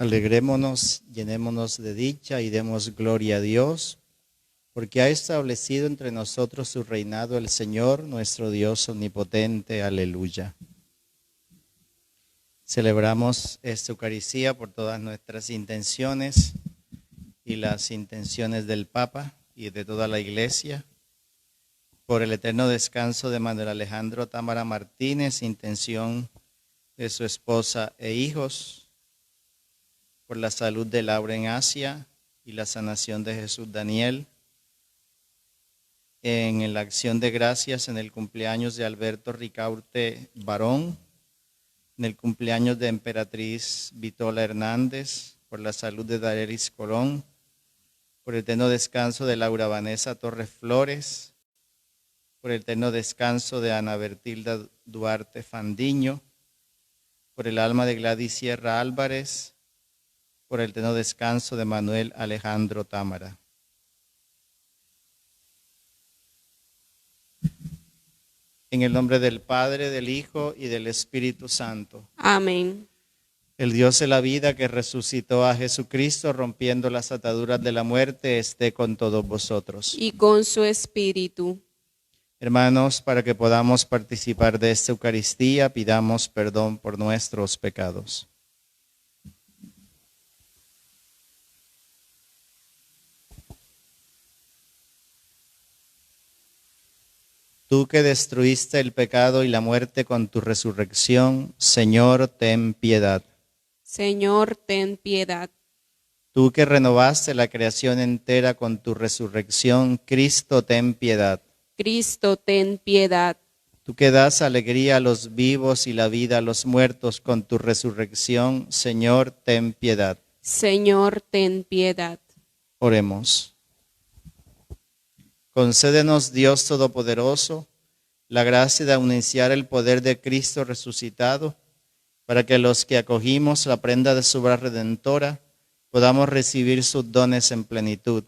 Alegrémonos, llenémonos de dicha y demos gloria a Dios, porque ha establecido entre nosotros su reinado el Señor, nuestro Dios omnipotente. Aleluya. Celebramos esta Eucaristía por todas nuestras intenciones y las intenciones del Papa y de toda la Iglesia, por el eterno descanso de Manuel Alejandro Támara Martínez, intención de su esposa e hijos, por la salud de Laura en Asia y la sanación de Jesús Daniel, en la acción de gracias en el cumpleaños de Alberto Ricaurte Barón, en el cumpleaños de Emperatriz Vitola Hernández, por la salud de Daeris Colón, por el eterno descanso de Laura Vanessa Torres Flores, por el eterno descanso de Ana Bertilda Duarte Fandiño, por el alma de Gladys Sierra Álvarez, por el eterno descanso de Manuel Alejandro Támara. En el nombre del Padre, del Hijo y del Espíritu Santo. Amén. El Dios de la vida que resucitó a Jesucristo rompiendo las ataduras de la muerte esté con todos vosotros. Y con su espíritu. Hermanos, para que podamos participar de esta Eucaristía, pidamos perdón por nuestros pecados. Tú que destruiste el pecado y la muerte con tu resurrección, Señor, ten piedad. Señor, ten piedad. Tú que renovaste la creación entera con tu resurrección, Cristo, ten piedad. Cristo, ten piedad. Tú que das alegría a los vivos y la vida a los muertos con tu resurrección, Señor, ten piedad. Señor, ten piedad. Oremos. Concédenos, Dios Todopoderoso, la gracia de anunciar el poder de Cristo resucitado, para que los que acogimos la prenda de su obra redentora podamos recibir sus dones en plenitud.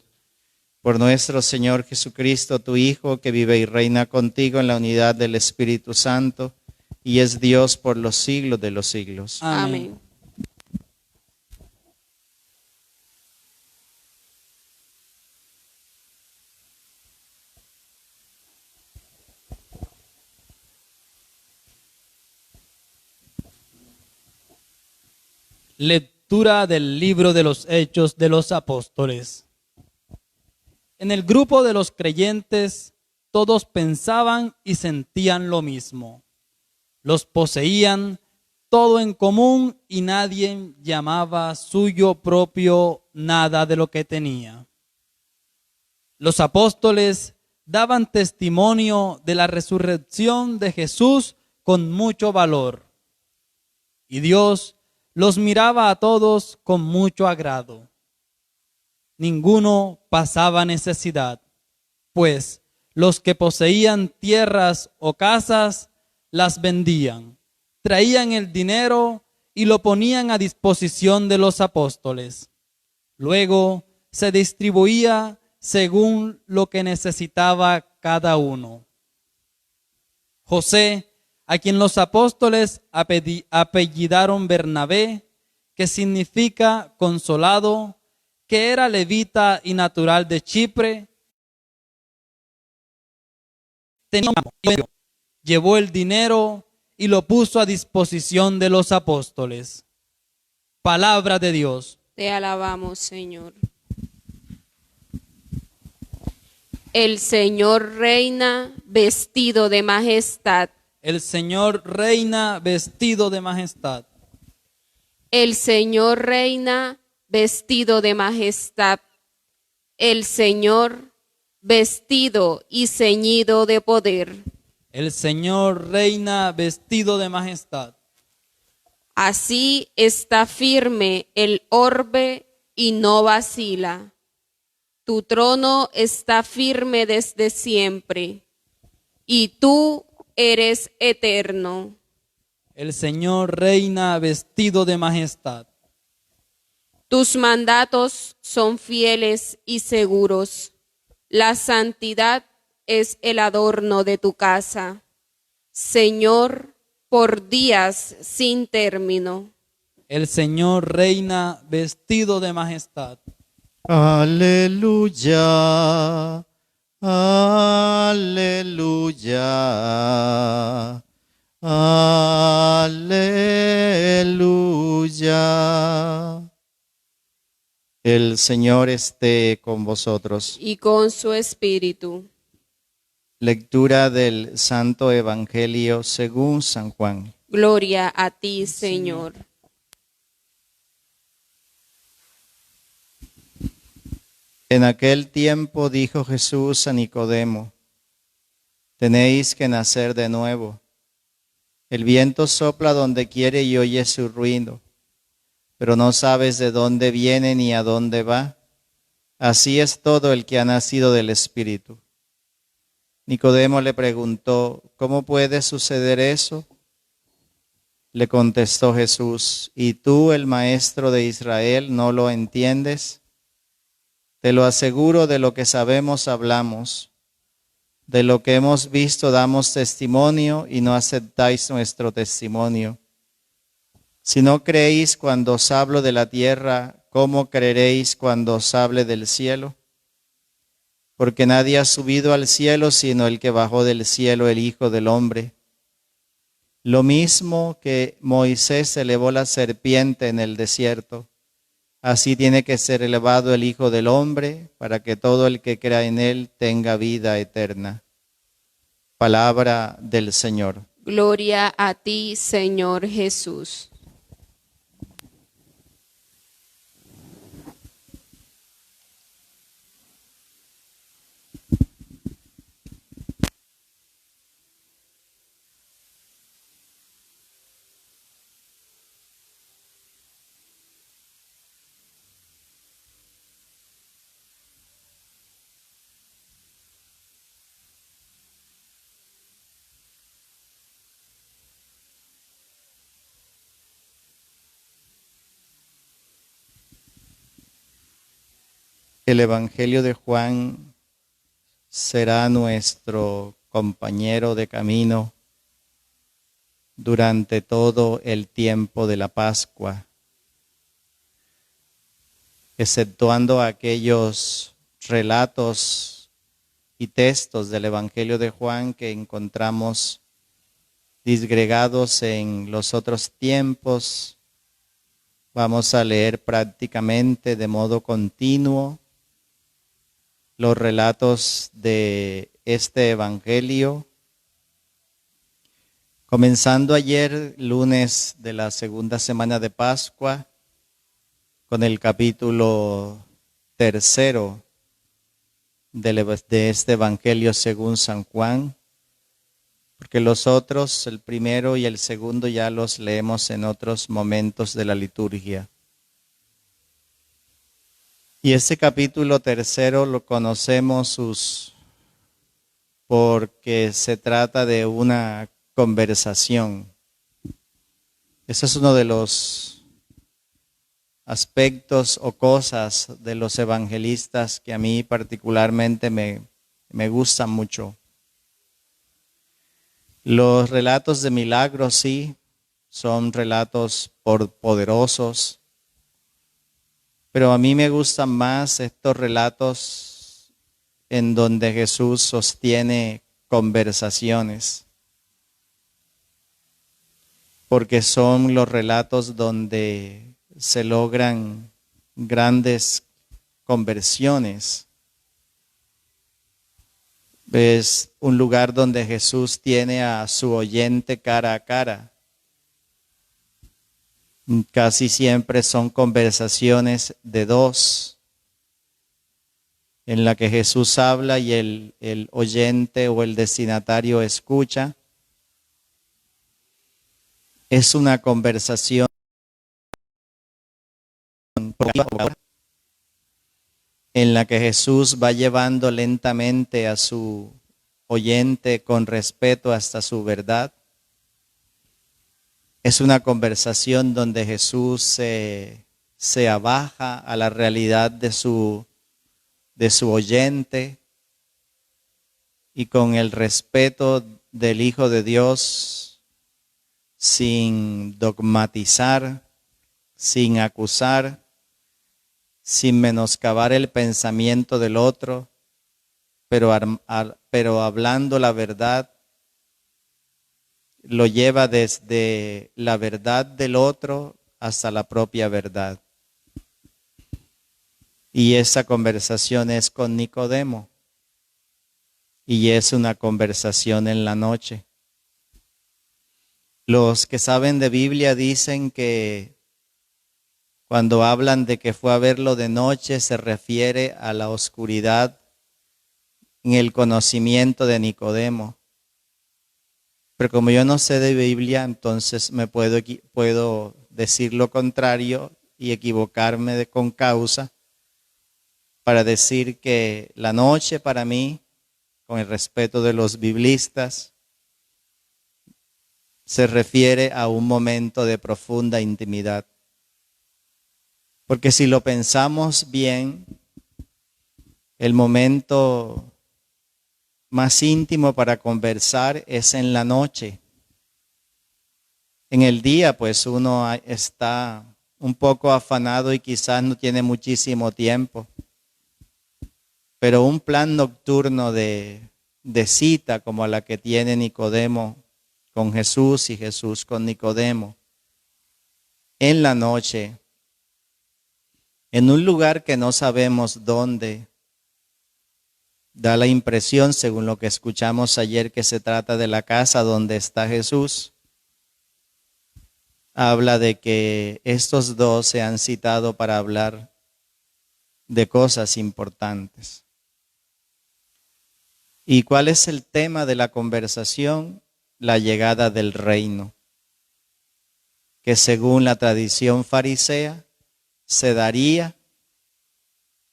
Por nuestro Señor Jesucristo, tu Hijo, que vive y reina contigo en la unidad del Espíritu Santo, y es Dios por los siglos de los siglos. Amén. Lectura del libro de los Hechos de los Apóstoles. En el grupo de los creyentes, todos pensaban y sentían lo mismo. Los poseían todo en común y nadie llamaba suyo propio nada de lo que tenía. Los apóstoles daban testimonio de la resurrección de Jesús con mucho valor. Y Dios los miraba a todos con mucho agrado. Ninguno pasaba necesidad, pues los que poseían tierras o casas las vendían, traían el dinero y lo ponían a disposición de los apóstoles. Luego se distribuía según lo que necesitaba cada uno. José, a quien los apóstoles apellidaron Bernabé, que significa consolado, que era levita y natural de Chipre, llevó el dinero y lo puso a disposición de los apóstoles. Palabra de Dios. Te alabamos, Señor. El Señor reina vestido de majestad. El Señor reina vestido de majestad. El Señor reina vestido de majestad. El Señor vestido y ceñido de poder. El Señor reina vestido de majestad. Así está firme el orbe y no vacila. Tu trono está firme desde siempre, y tú eres eterno. El Señor reina vestido de majestad. Tus mandatos son fieles y seguros. La santidad es el adorno de tu casa, Señor, por días sin término. El Señor reina vestido de majestad. Aleluya, aleluya, aleluya. El Señor esté con vosotros. Y con su espíritu. Lectura del Santo Evangelio según San Juan. Gloria a ti, Señor. En aquel tiempo dijo Jesús a Nicodemo: tenéis que nacer de nuevo. El viento sopla donde quiere y oye su ruido, pero no sabes de dónde viene ni a dónde va. Así es todo el que ha nacido del Espíritu. Nicodemo le preguntó: ¿cómo puede suceder eso? Le contestó Jesús: ¿y tú, el maestro de Israel, no lo entiendes? Te lo aseguro, de lo que sabemos hablamos, de lo que hemos visto damos testimonio y no aceptáis nuestro testimonio. Si no creéis cuando os hablo de la tierra, ¿cómo creeréis cuando os hable del cielo? Porque nadie ha subido al cielo sino el que bajó del cielo, el Hijo del Hombre. Lo mismo que Moisés elevó la serpiente en el desierto, así tiene que ser elevado el Hijo del Hombre, para que todo el que crea en él tenga vida eterna. Palabra del Señor. Gloria a ti, Señor Jesús. El Evangelio de Juan será nuestro compañero de camino durante todo el tiempo de la Pascua, exceptuando aquellos relatos y textos del Evangelio de Juan que encontramos disgregados en los otros tiempos. Vamos a leer prácticamente de modo continuo los relatos de este Evangelio, comenzando ayer, lunes de la segunda semana de Pascua, con el capítulo 3 de este Evangelio según San Juan, porque los otros, el primero y el segundo, ya los leemos en otros momentos de la liturgia. Y este capítulo 3 lo conocemos porque se trata de una conversación. Ese es uno de los aspectos o cosas de los evangelistas que a mí particularmente me gustan mucho. Los relatos de milagros sí, son relatos poderosos, pero a mí me gustan más estos relatos en donde Jesús sostiene conversaciones, porque son los relatos donde se logran grandes conversiones. Es un lugar donde Jesús tiene a su oyente cara a cara. Casi siempre son conversaciones de dos, en la que Jesús habla y el oyente o el destinatario escucha. Es una conversación en la que Jesús va llevando lentamente a su oyente con respeto hasta su verdad. Es una conversación donde Jesús se abaja a la realidad de su oyente, y con el respeto del Hijo de Dios, sin dogmatizar, sin acusar, sin menoscabar el pensamiento del otro, pero hablando la verdad, lo lleva desde la verdad del otro hasta la propia verdad. Y esa conversación es con Nicodemo. Y es una conversación en la noche. Los que saben de Biblia dicen que cuando hablan de que fue a verlo de noche se refiere a la oscuridad en el conocimiento de Nicodemo. Pero como yo no sé de Biblia, entonces puedo decir lo contrario y equivocarme con causa para decir que la noche para mí, con el respeto de los biblistas, se refiere a un momento de profunda intimidad. Porque si lo pensamos bien, el momento más íntimo para conversar es en la noche. En el día, pues uno está un poco afanado y quizás no tiene muchísimo tiempo. Pero un plan nocturno de cita como la que tiene Nicodemo con Jesús y Jesús con Nicodemo, en la noche, en un lugar que no sabemos dónde, da la impresión, según lo que escuchamos ayer, que se trata de la casa donde está Jesús. Habla de que estos dos se han citado para hablar de cosas importantes. ¿Y cuál es el tema de la conversación? La llegada del reino, que según la tradición farisea se daría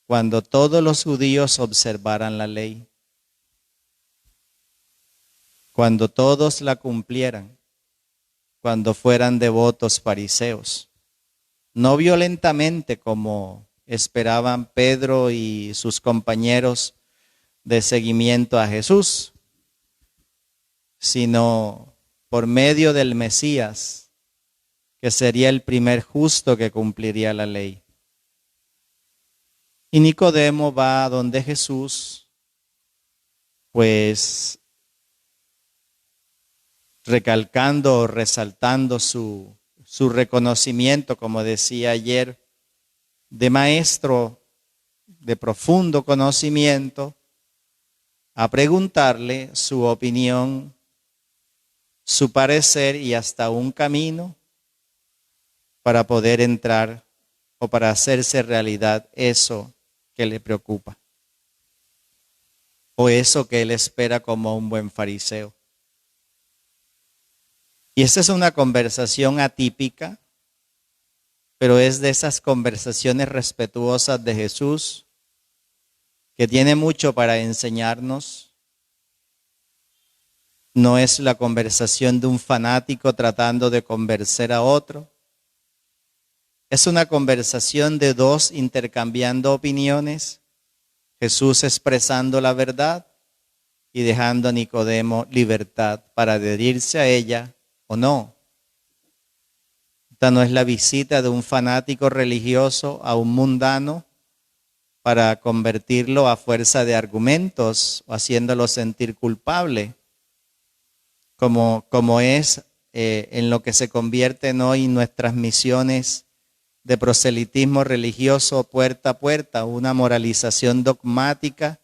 cuando todos los judíos observaran la ley, cuando todos la cumplieran, cuando fueran devotos fariseos, no violentamente como esperaban Pedro y sus compañeros de seguimiento a Jesús, sino por medio del Mesías, que sería el primer justo que cumpliría la ley. Y Nicodemo va a donde Jesús, pues recalcando o resaltando su reconocimiento, como decía ayer, de maestro de profundo conocimiento, a preguntarle su opinión, su parecer y hasta un camino para poder entrar o para hacerse realidad eso que le preocupa o eso que él espera como un buen fariseo. Y esta es una conversación atípica, pero es de esas conversaciones respetuosas de Jesús que tiene mucho para enseñarnos. No es la conversación de un fanático tratando de convencer a otro. Es una conversación de dos intercambiando opiniones, Jesús expresando la verdad y dejando a Nicodemo libertad para adherirse a ella o no. Esta no es la visita de un fanático religioso a un mundano para convertirlo a fuerza de argumentos o haciéndolo sentir culpable, como es en lo que se convierten hoy nuestras misiones de proselitismo religioso puerta a puerta, una moralización dogmática,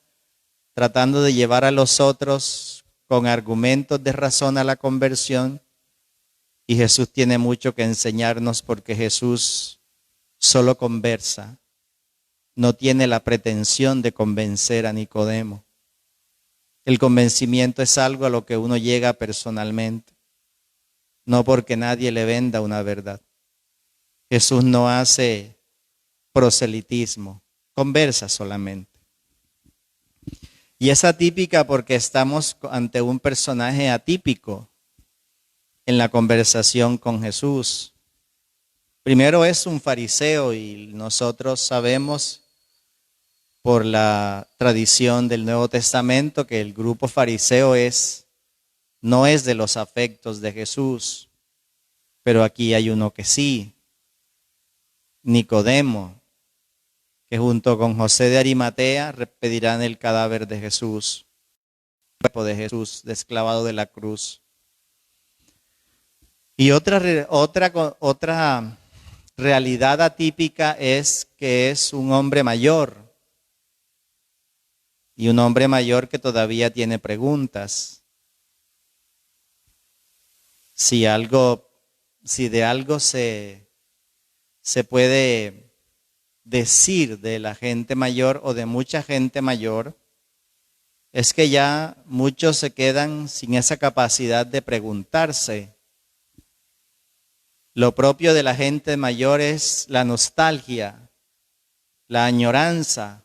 tratando de llevar a los otros con argumentos de razón a la conversión. Y Jesús tiene mucho que enseñarnos porque Jesús solo conversa, no tiene la pretensión de convencer a Nicodemo. El convencimiento es algo a lo que uno llega personalmente, no porque nadie le venda una verdad. Jesús no hace proselitismo, conversa solamente. Y es atípica porque estamos ante un personaje atípico en la conversación con Jesús. Primero es un fariseo y nosotros sabemos por la tradición del Nuevo Testamento que el grupo fariseo no es de los afectos de Jesús, pero aquí hay uno que sí. Nicodemo, que junto con José de Arimatea pedirán el cadáver de Jesús, el cuerpo de Jesús desclavado de la cruz. Y otra realidad atípica es que es un hombre mayor, y un hombre mayor que todavía tiene preguntas. Si de algo se puede decir de la gente mayor o de mucha gente mayor, es que ya muchos se quedan sin esa capacidad de preguntarse. Lo propio de la gente mayor es la nostalgia, la añoranza,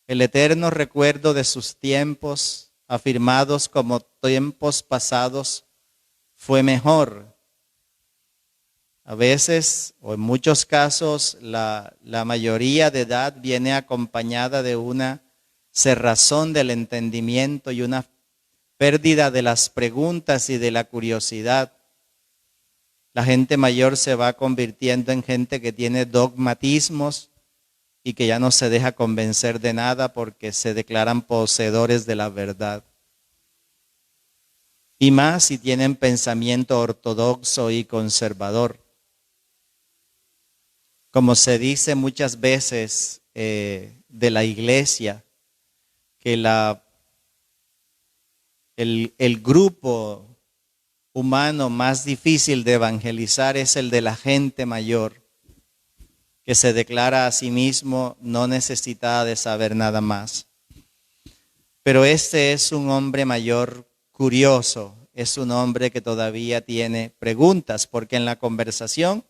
el eterno recuerdo de sus tiempos, afirmados como tiempos pasados, fue mejor. A veces, o en muchos casos, la mayoría de edad viene acompañada de una cerrazón del entendimiento y una pérdida de las preguntas y de la curiosidad. La gente mayor se va convirtiendo en gente que tiene dogmatismos y que ya no se deja convencer de nada porque se declaran poseedores de la verdad. Y más si tienen pensamiento ortodoxo y conservador. Como se dice muchas veces de la iglesia, que el grupo humano más difícil de evangelizar es el de la gente mayor, que se declara a sí mismo no necesitada de saber nada más. Pero este es un hombre mayor curioso, es un hombre que todavía tiene preguntas, porque en la conversación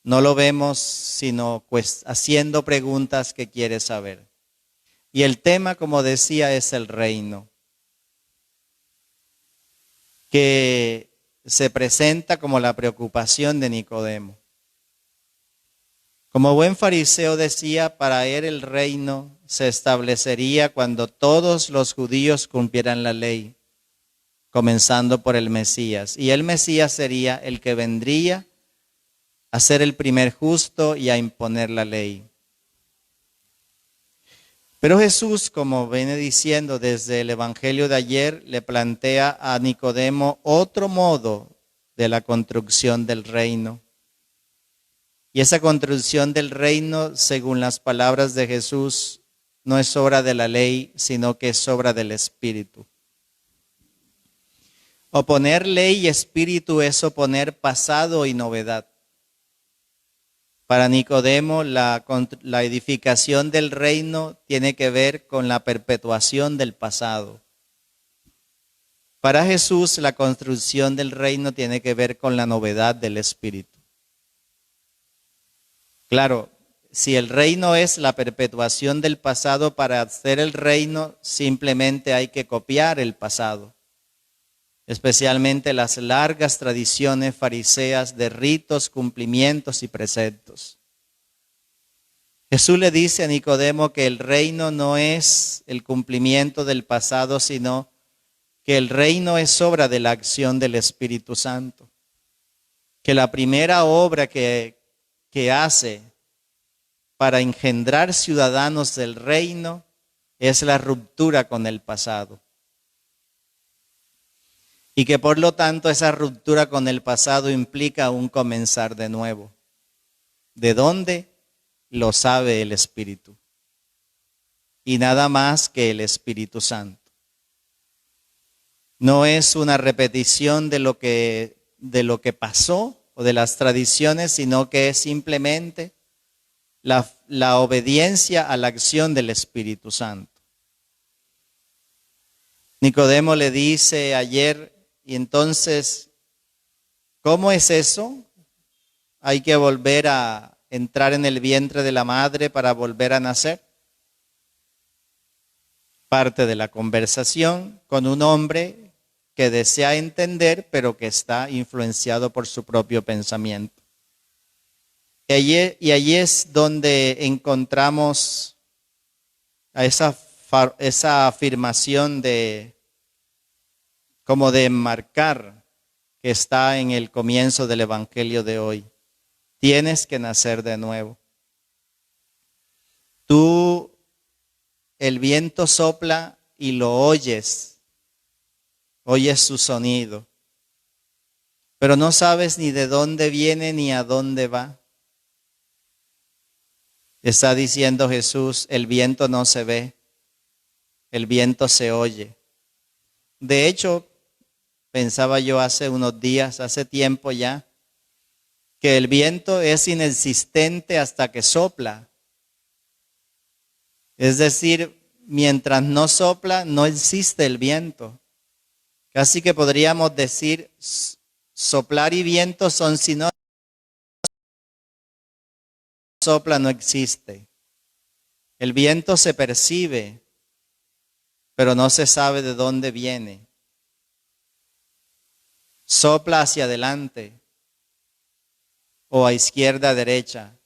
no lo vemos sino haciendo preguntas que quiere saber. Y el tema, como decía, es el reino, que se presenta como la preocupación de Nicodemo. Como buen fariseo decía, para él el reino se establecería cuando todos los judíos cumplieran la ley, comenzando por el Mesías. Y el Mesías sería el que vendría a ser el primer justo y a imponer la ley. Pero Jesús, como viene diciendo desde el Evangelio de ayer, le plantea a Nicodemo otro modo de la construcción del reino. Y esa construcción del reino, según las palabras de Jesús, no es obra de la ley, sino que es obra del Espíritu. Oponer ley y espíritu es oponer pasado y novedad. Para Nicodemo, la edificación del reino tiene que ver con la perpetuación del pasado. Para Jesús, la construcción del reino tiene que ver con la novedad del espíritu. Claro, si el reino es la perpetuación del pasado, para hacer el reino simplemente hay que copiar el pasado, especialmente las largas tradiciones fariseas de ritos, cumplimientos y preceptos. Jesús le dice a Nicodemo que el reino no es el cumplimiento del pasado, sino que el reino es obra de la acción del Espíritu Santo. Que la primera obra que hace para engendrar ciudadanos del reino es la ruptura con el pasado. Y que por lo tanto esa ruptura con el pasado implica un comenzar de nuevo. ¿De dónde? Lo sabe el Espíritu. Y nada más que el Espíritu Santo. No es una repetición de lo que pasó o de las tradiciones, sino que es simplemente la obediencia a la acción del Espíritu Santo. Nicodemo le dice ayer, y entonces, ¿cómo es eso? ¿Hay que volver a entrar en el vientre de la madre para volver a nacer? Parte de la conversación con un hombre que desea entender, pero que está influenciado por su propio pensamiento. Y allí es donde encontramos a esa afirmación como de enmarcar, que está en el comienzo del Evangelio de hoy. Tienes que nacer de nuevo. Tú, el viento sopla y lo oyes su sonido, pero no sabes ni de dónde viene ni a dónde va. Está diciendo Jesús, el viento no se ve, el viento se oye. De hecho, pensaba yo hace unos días, hace tiempo ya, que el viento es inexistente hasta que sopla. Es decir, mientras no sopla, no existe el viento. Casi que podríamos decir, soplar y viento son sinónimos. Sopla no existe. El viento se percibe, pero no se sabe de dónde viene. Sopla hacia adelante o a izquierda, derecha,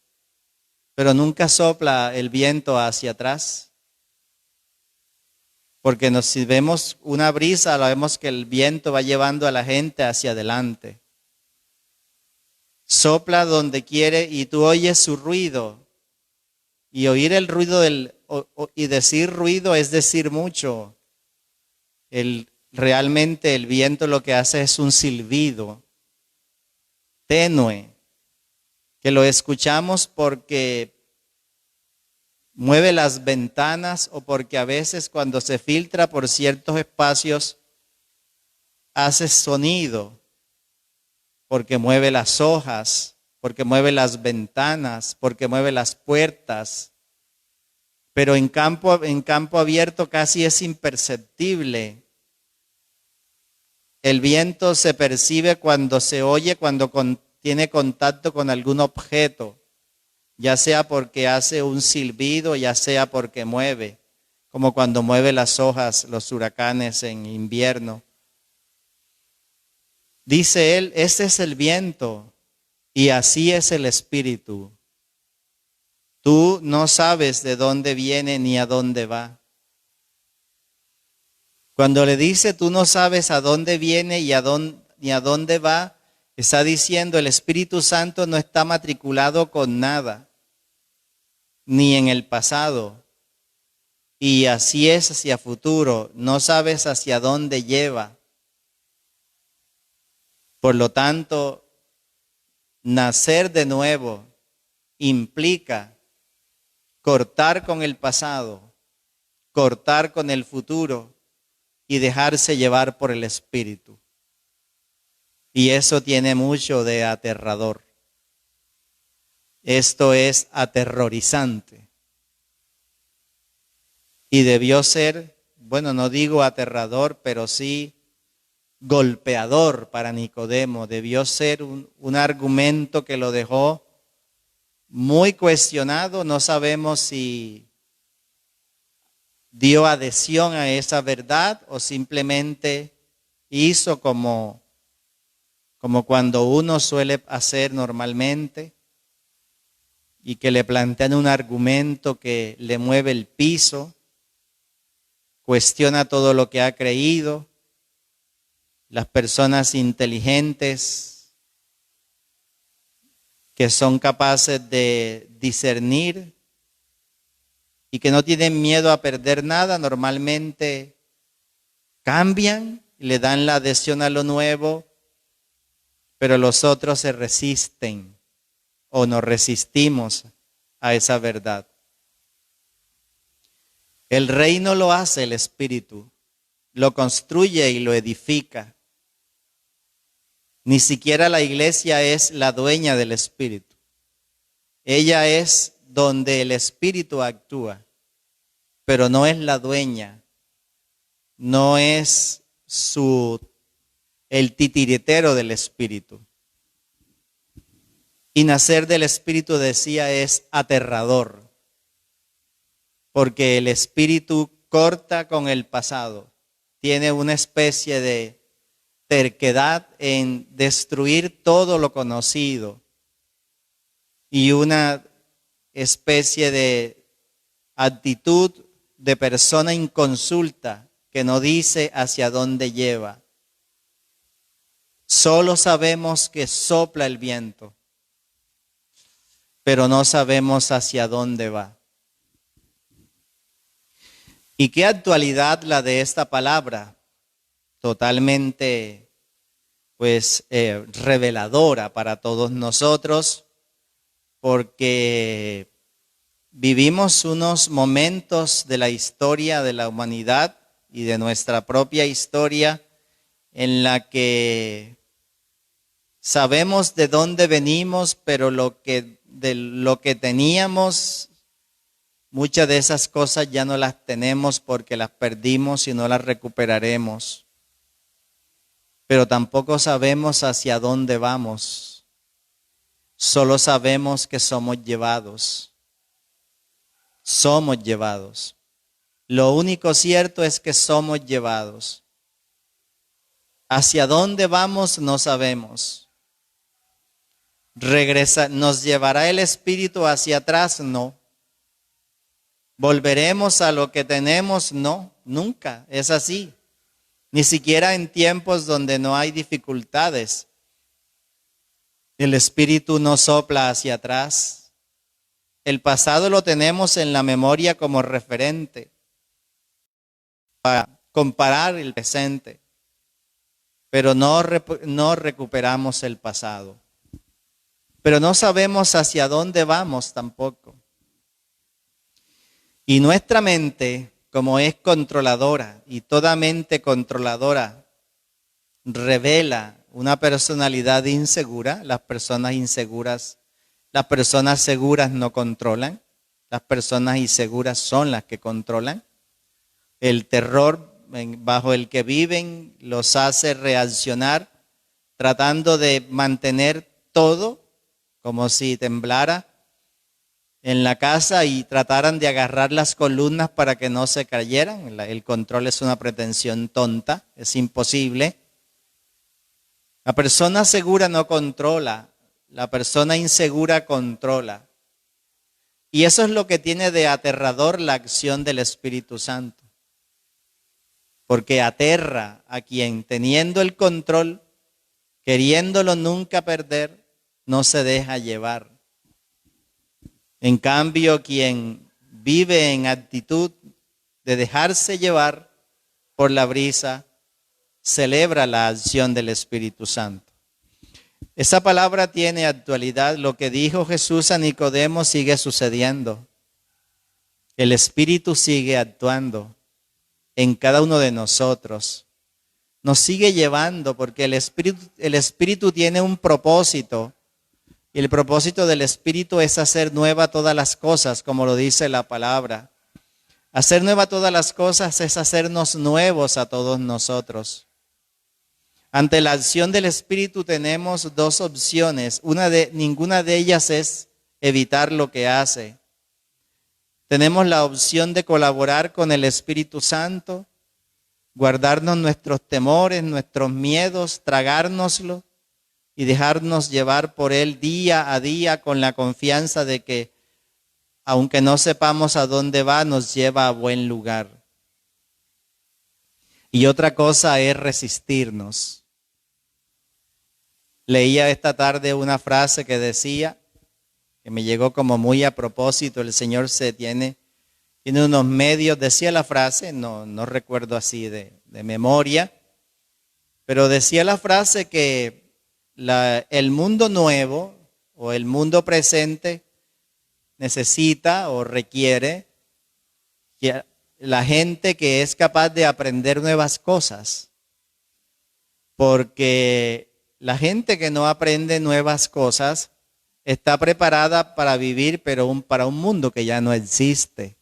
pero nunca sopla el viento hacia atrás. Porque si vemos una brisa, vemos que el viento va llevando a la gente hacia adelante. Sopla donde quiere y tú oyes su ruido. Y oír el ruido y decir ruido es decir mucho. Realmente el viento lo que hace es un silbido tenue, que lo escuchamos porque mueve las ventanas o porque a veces cuando se filtra por ciertos espacios hace sonido, porque mueve las hojas, porque mueve las ventanas, porque mueve las puertas. Pero en campo abierto casi es imperceptible. El viento se percibe cuando se oye, cuando tiene contacto con algún objeto, ya sea porque hace un silbido, ya sea porque mueve, como cuando mueve las hojas, los huracanes en invierno. Dice él, ese es el viento y así es el espíritu. Tú no sabes de dónde viene ni a dónde va. Cuando le dice tú no sabes a dónde viene ni a dónde va, está diciendo el Espíritu Santo no está matriculado con nada, ni en el pasado. Y así es hacia futuro, no sabes hacia dónde lleva. Por lo tanto, nacer de nuevo implica cortar con el pasado, cortar con el futuro y dejarse llevar por el Espíritu. Y eso tiene mucho de aterrador. Esto es aterrorizante. Y debió ser, bueno, no digo aterrador, pero sí golpeador para Nicodemo. Debió ser un argumento que lo dejó muy cuestionado. No sabemos si dio adhesión a esa verdad o simplemente hizo como cuando uno suele hacer normalmente y que le plantean un argumento que le mueve el piso, cuestiona todo lo que ha creído. Las personas inteligentes que son capaces de discernir y que no tienen miedo a perder nada, normalmente cambian, le dan la adhesión a lo nuevo, pero los otros se resisten o nos resistimos a esa verdad. El reino lo hace el Espíritu, lo construye y lo edifica. Ni siquiera la iglesia es la dueña del Espíritu. Ella es donde el Espíritu actúa, pero no es la dueña, no es el titiritero del Espíritu. Y nacer del Espíritu, decía, es aterrador, porque el Espíritu corta con el pasado, tiene una especie de terquedad en destruir todo lo conocido y una especie de actitud de persona inconsulta que no dice hacia dónde lleva. Solo sabemos que sopla el viento, pero no sabemos hacia dónde va. ¿Y qué actualidad la de esta palabra? Totalmente, reveladora para todos nosotros, porque vivimos unos momentos de la historia de la humanidad y de nuestra propia historia en la que sabemos de dónde venimos, pero de lo que teníamos, muchas de esas cosas ya no las tenemos porque las perdimos y no las recuperaremos. Pero tampoco sabemos hacia dónde vamos. Solo sabemos que somos llevados. Somos llevados. Lo único cierto es que somos llevados. Hacia dónde vamos no sabemos. ¿Nos llevará el Espíritu hacia atrás? No. ¿Volveremos a lo que tenemos? No, nunca. Es así. Ni siquiera en tiempos donde no hay dificultades. El Espíritu no sopla hacia atrás. El pasado lo tenemos en la memoria como referente para comparar el presente, pero no recuperamos el pasado. Pero no sabemos hacia dónde vamos tampoco. Y nuestra mente, como es controladora, y toda mente controladora revela una personalidad insegura. Las personas inseguras, las personas seguras no controlan. Las personas inseguras son las que controlan. El terror bajo el que viven los hace reaccionar, tratando de mantener todo como si temblara en la casa y trataran de agarrar las columnas para que no se cayeran. El control es una pretensión tonta, es imposible. La persona segura no controla, la persona insegura controla. Y eso es lo que tiene de aterrador la acción del Espíritu Santo. Porque aterra a quien, teniendo el control, queriéndolo nunca perder, no se deja llevar. En cambio, quien vive en actitud de dejarse llevar por la brisa, celebra la acción del Espíritu Santo. Esa palabra tiene actualidad. Lo que dijo Jesús a Nicodemo sigue sucediendo. El Espíritu sigue actuando en cada uno de nosotros. Nos sigue llevando porque el Espíritu tiene un propósito. Y el propósito del Espíritu es hacer nueva todas las cosas, como lo dice la palabra. Hacer nueva todas las cosas es hacernos nuevos a todos nosotros. Ante la acción del Espíritu tenemos dos opciones. Ninguna de ellas es evitar lo que hace. Tenemos la opción de colaborar con el Espíritu Santo, guardarnos nuestros temores, nuestros miedos, tragárnoslo y dejarnos llevar por Él día a día con la confianza de que, aunque no sepamos a dónde va, nos lleva a buen lugar. Y otra cosa es resistirnos. Leía esta tarde una frase que decía, que me llegó como muy a propósito, el Señor tiene unos medios, decía la frase, no recuerdo así de memoria, pero decía la frase que el mundo nuevo o el mundo presente necesita o requiere que la gente que es capaz de aprender nuevas cosas, porque la gente que no aprende nuevas cosas está preparada para vivir, pero para un mundo que ya no existe.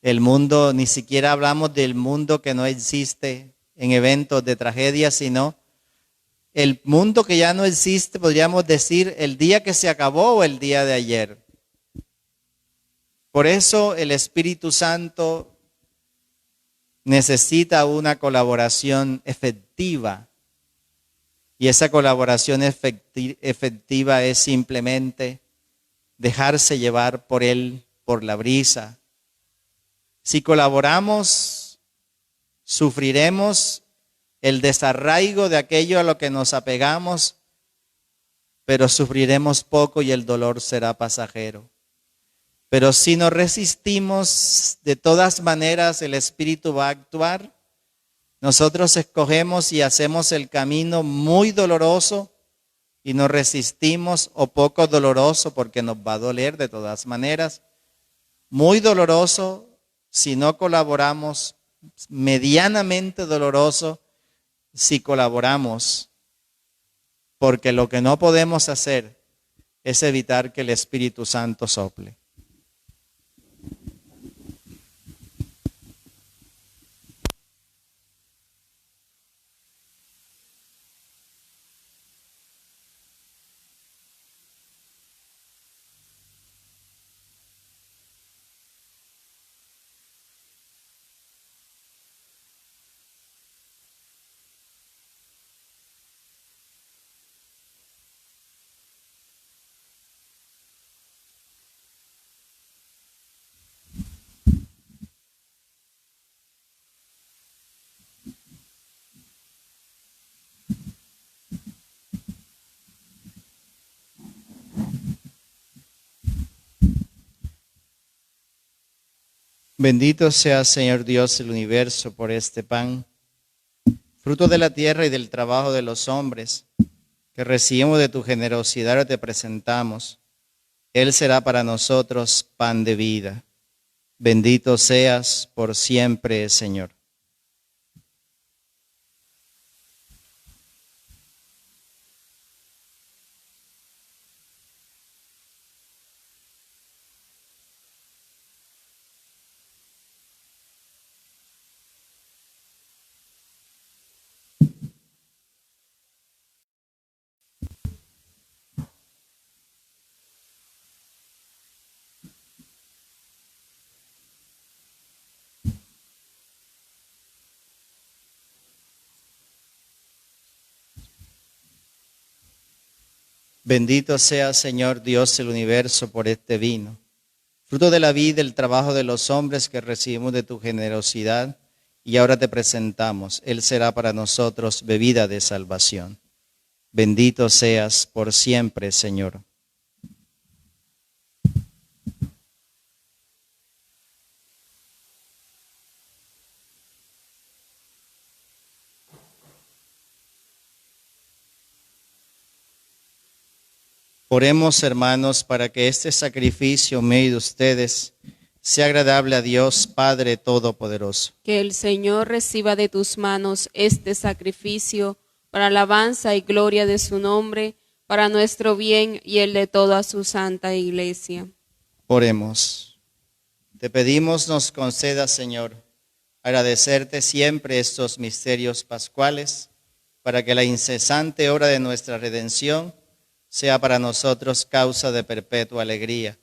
El mundo, ni siquiera hablamos del mundo que no existe en eventos de tragedia, sino el mundo que ya no existe, podríamos decir, el día que se acabó o el día de ayer. Por eso el Espíritu Santo necesita una colaboración efectiva. Y esa colaboración efectiva es simplemente dejarse llevar por Él, por la brisa. Si colaboramos, sufriremos el desarraigo de aquello a lo que nos apegamos pero sufriremos poco y el dolor será pasajero. Pero si nos resistimos, de todas maneras el Espíritu va a actuar. Nosotros escogemos y hacemos el camino muy doloroso y nos resistimos, o poco doloroso, porque nos va a doler de todas maneras. Muy doloroso si no colaboramos, medianamente doloroso si colaboramos, porque lo que no podemos hacer es evitar que el Espíritu Santo sople. Bendito sea, Señor Dios del universo, por este pan, fruto de la tierra y del trabajo de los hombres, que recibimos de tu generosidad y te presentamos. Él será para nosotros pan de vida. Bendito seas por siempre, Señor. Bendito sea, Señor Dios del universo, por este vino, fruto de la vida y del trabajo de los hombres que recibimos de tu generosidad, y ahora te presentamos. Él será para nosotros bebida de salvación. Bendito seas por siempre, Señor. Oremos, hermanos, para que este sacrificio mío de ustedes sea agradable a Dios Padre Todopoderoso. Que el Señor reciba de tus manos este sacrificio para alabanza y gloria de su nombre, para nuestro bien y el de toda su santa iglesia. Oremos. Te pedimos nos conceda, Señor, agradecerte siempre estos misterios pascuales, para que la incesante obra de nuestra redención sea para nosotros causa de perpetua alegría.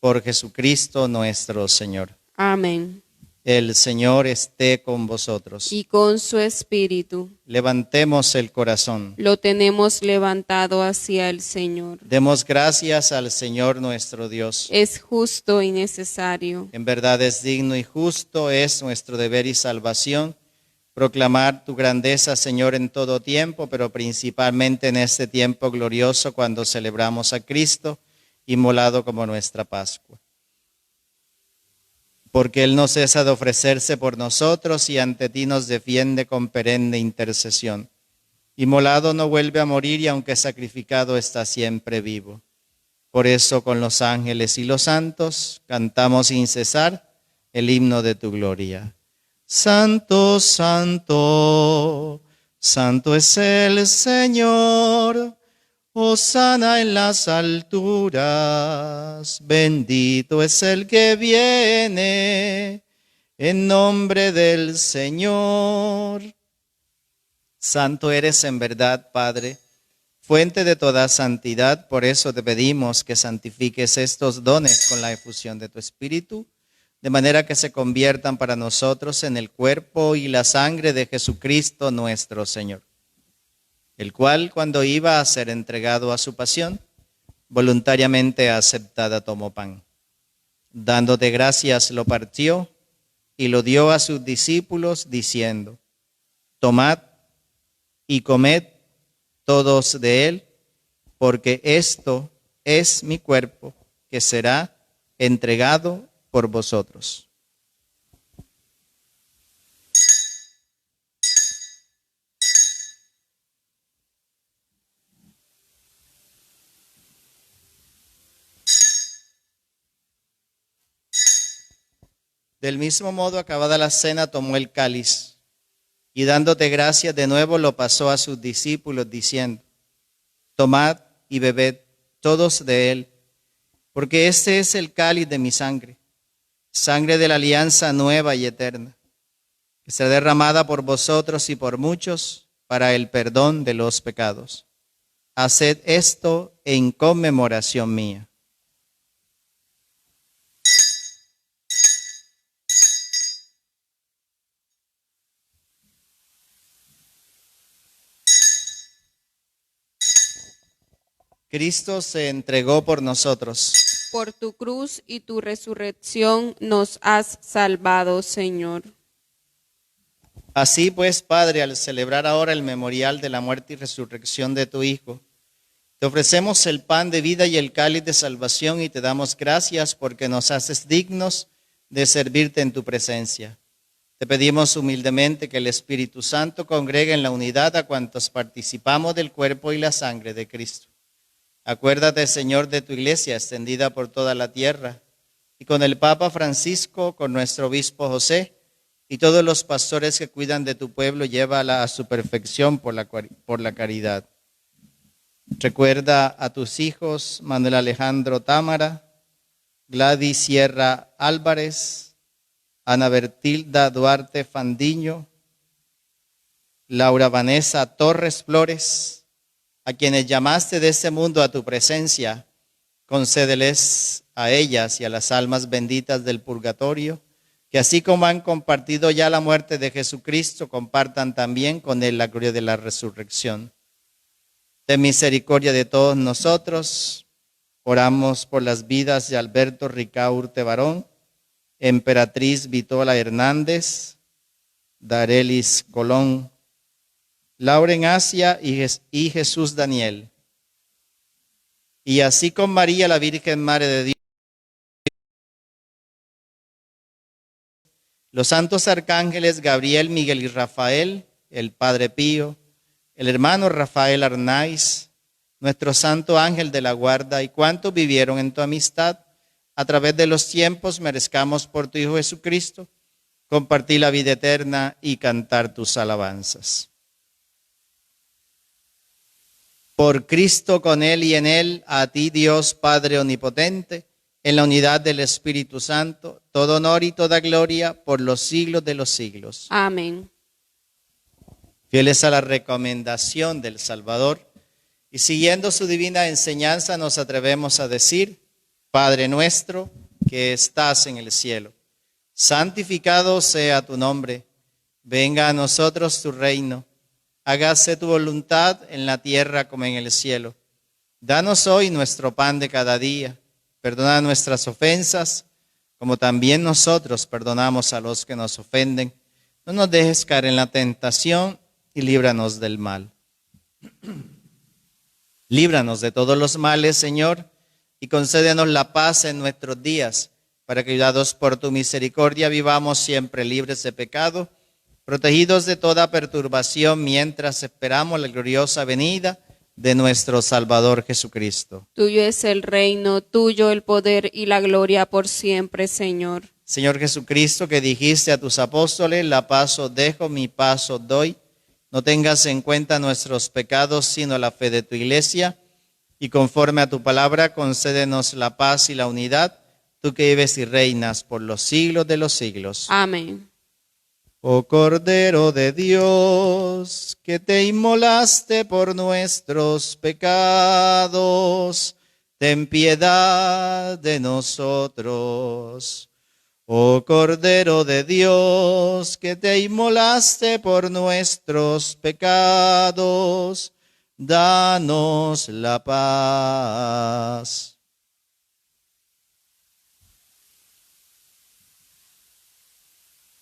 Por Jesucristo nuestro Señor. Amén. El Señor esté con vosotros. Y con su espíritu. Levantemos el corazón. Lo tenemos levantado hacia el Señor. Demos gracias al Señor nuestro Dios. Es justo y necesario. En verdad es digno y justo, es nuestro deber y salvación proclamar tu grandeza, Señor, en todo tiempo, pero principalmente en este tiempo glorioso cuando celebramos a Cristo, inmolado como nuestra Pascua. Porque Él no cesa de ofrecerse por nosotros y ante ti nos defiende con perenne intercesión. Inmolado no vuelve a morir y aunque sacrificado está siempre vivo. Por eso con los ángeles y los santos cantamos sin cesar el himno de tu gloria. Santo, santo, santo es el Señor. Hosana en las alturas, bendito es el que viene en nombre del Señor. Santo eres en verdad, Padre, fuente de toda santidad, por eso te pedimos que santifiques estos dones con la efusión de tu Espíritu, de manera que se conviertan para nosotros en el cuerpo y la sangre de Jesucristo nuestro Señor, el cual, cuando iba a ser entregado a su pasión, voluntariamente aceptada tomó pan. Dándote gracias lo partió y lo dio a sus discípulos diciendo: tomad y comed todos de él, porque esto es mi cuerpo que será entregado por vosotros. Del mismo modo, acabada la cena, tomó el cáliz y dándote gracias de nuevo lo pasó a sus discípulos diciendo: tomad y bebed todos de él, porque este es el cáliz de mi sangre, sangre de la alianza nueva y eterna, que será derramada por vosotros y por muchos para el perdón de los pecados. Haced esto en conmemoración mía. Cristo se entregó por nosotros. Por tu cruz y tu resurrección nos has salvado, Señor. Así pues, Padre, al celebrar ahora el memorial de la muerte y resurrección de tu Hijo, te ofrecemos el pan de vida y el cáliz de salvación y te damos gracias porque nos haces dignos de servirte en tu presencia. Te pedimos humildemente que el Espíritu Santo congregue en la unidad a cuantos participamos del cuerpo y la sangre de Cristo. Acuérdate, Señor, de tu iglesia extendida por toda la tierra, y con el Papa Francisco, con nuestro obispo José, y todos los pastores que cuidan de tu pueblo, llévala a su perfección por la caridad. Recuerda a tus hijos, Manuel Alejandro Támara, Gladys Sierra Álvarez, Ana Bertilda Duarte Fandiño, Laura Vanessa Torres Flores, a quienes llamaste de este mundo a tu presencia. Concédeles a ellas y a las almas benditas del purgatorio, que así como han compartido ya la muerte de Jesucristo, compartan también con él la gloria de la resurrección. Ten misericordia de todos nosotros. Oramos por las vidas de Alberto Ricaurte Barón, Emperatriz Vitola Hernández, Darelis Colón, Lauren Asia y Jesús Daniel. Y así con María, la Virgen Madre de Dios, los santos arcángeles Gabriel, Miguel y Rafael, el Padre Pío, el hermano Rafael Arnaiz, nuestro santo ángel de la guarda, y cuantos vivieron en tu amistad, a través de los tiempos, merezcamos por tu Hijo Jesucristo compartir la vida eterna y cantar tus alabanzas. Por Cristo, con Él y en Él, a ti Dios Padre Omnipotente, en la unidad del Espíritu Santo, todo honor y toda gloria por los siglos de los siglos. Amén. Fieles a la recomendación del Salvador y siguiendo su divina enseñanza, nos atrevemos a decir: Padre nuestro que estás en el cielo, santificado sea tu nombre, venga a nosotros tu reino. Hágase tu voluntad en la tierra como en el cielo. Danos hoy nuestro pan de cada día. Perdona nuestras ofensas, como también nosotros perdonamos a los que nos ofenden. No nos dejes caer en la tentación y líbranos del mal. Líbranos de todos los males, Señor, y concédenos la paz en nuestros días, para que, ayudados por tu misericordia, vivamos siempre libres de pecado, protegidos de toda perturbación, mientras esperamos la gloriosa venida de nuestro Salvador Jesucristo. Tuyo es el reino, tuyo el poder y la gloria por siempre, Señor. Señor Jesucristo, que dijiste a tus apóstoles: la paz os dejo, mi paz os doy. No tengas en cuenta nuestros pecados, sino la fe de tu iglesia. Y conforme a tu palabra, concédenos la paz y la unidad, tú que vives y reinas por los siglos de los siglos. Amén. Oh Cordero de Dios, que te inmolaste por nuestros pecados, ten piedad de nosotros. Oh Cordero de Dios, que te inmolaste por nuestros pecados, danos la paz.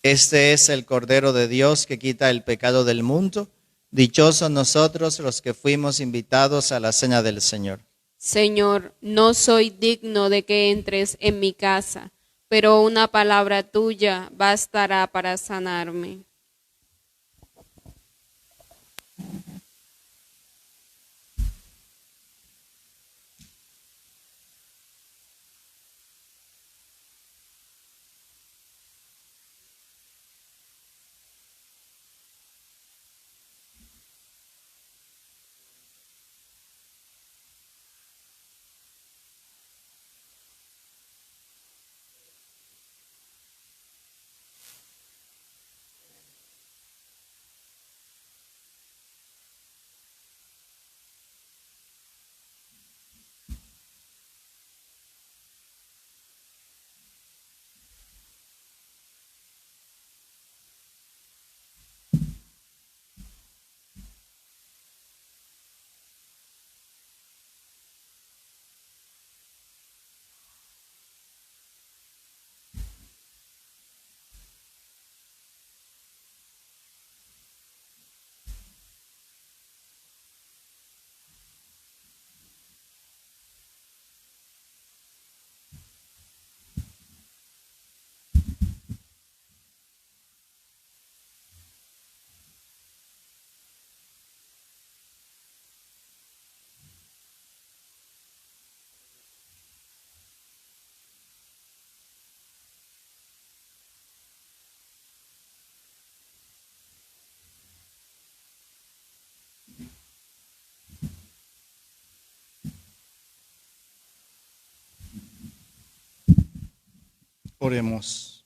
Este es el Cordero de Dios que quita el pecado del mundo. Dichosos nosotros los que fuimos invitados a la cena del Señor. Señor, no soy digno de que entres en mi casa, pero una palabra tuya bastará para sanarme. Oremos.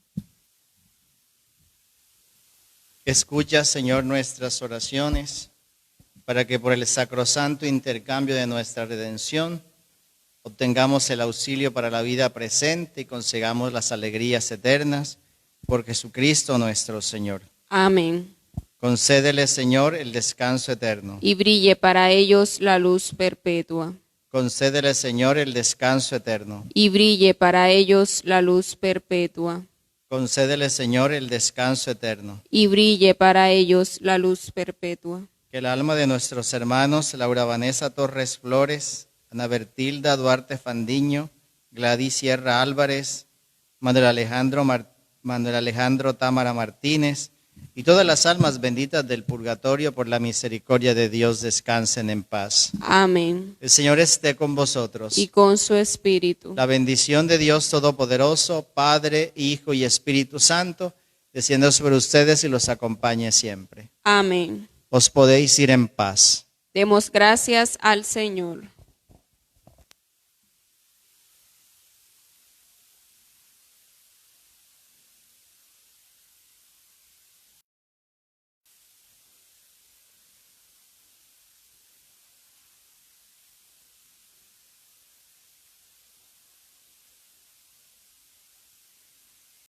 Escucha, Señor, nuestras oraciones, para que por el sacrosanto intercambio de nuestra redención obtengamos el auxilio para la vida presente y consigamos las alegrías eternas por Jesucristo nuestro Señor. Amén. Concédele, Señor, el descanso eterno. Y brille para ellos la luz perpetua. Concédele, Señor, el descanso eterno. Y brille para ellos la luz perpetua. Concédele, Señor, el descanso eterno. Y brille para ellos la luz perpetua. Que el alma de nuestros hermanos Laura Vanessa Torres Flores, Ana Bertilda Duarte Fandiño, Gladys Sierra Álvarez, Manuel Alejandro Támara Martínez y todas las almas benditas del purgatorio por la misericordia de Dios descansen en paz. Amén. El Señor esté con vosotros. Y con su espíritu. La bendición de Dios Todopoderoso, Padre, Hijo y Espíritu Santo, descienda sobre ustedes y los acompañe siempre. Amén. Os podéis ir en paz. Demos gracias al Señor.